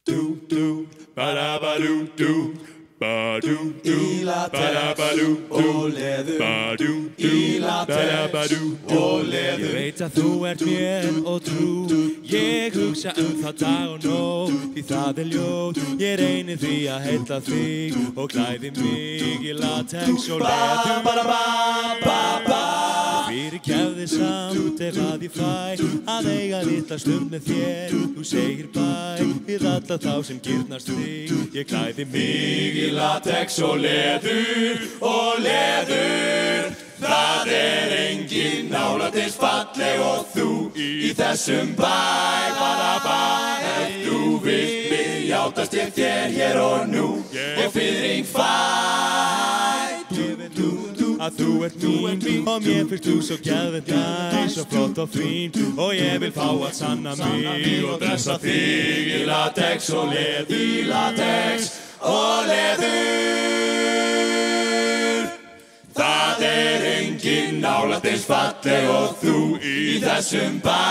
do do ba da ba do do ba do do ba da ba do do ba do do ba da ba do do. Ég veit að þú ert mér og trú, ég hugsa það dag og nótt, því það ljótt, ég reyni því að heilla þig og klæði mig í latex og leður. Fyrirgefðu samt ef að ég fæ að eiga litla stund með þér, þú segir bæ við alla þá sem girnast þig, ég klæði mig í latex og leður. Það engin nálægt eins falleg og þú í þessum bæ, ef þú vilt mig játast ég þér hér og nú og fiðring fæ. Að þú ert mín og mér finnst þú svo geðveikt næs, svo flott og fín og ég vil fá að sanna mig og dressa þig í latex og leður. Það engin nálægt eins falleg og þú í þessum bæ,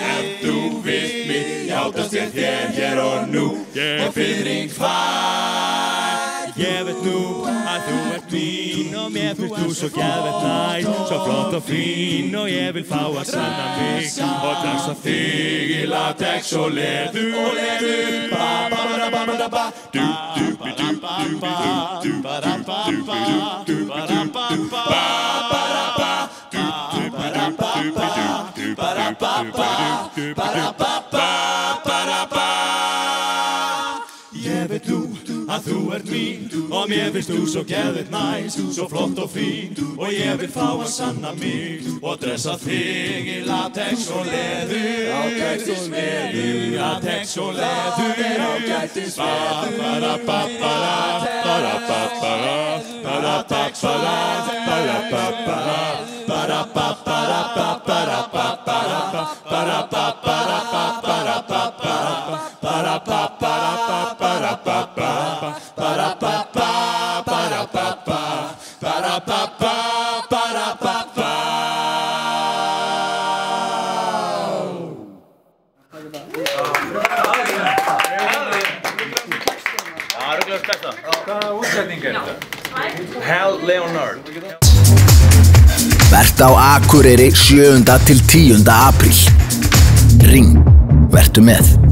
ef þú vilt mig játast ég þér hér og nú og fiðring fæ. Ég veit nú að þú ert mín og mér finnst þú svo geðveikt næs, svo flott og fín og ég vil fá að sanna mig og dressa þig í latex og leður. Ég veit nú að þú ert mín og mér finnst þú svo geðveikt næs, svo flott og fín og ég vil fá að sanna mig og dressa þig í latex og leður. Latex og leður. Hvaða útsetning þetta? Hal Leonard. Vertu á Akureyri 7. til 10. apríl. Ring, vertu með.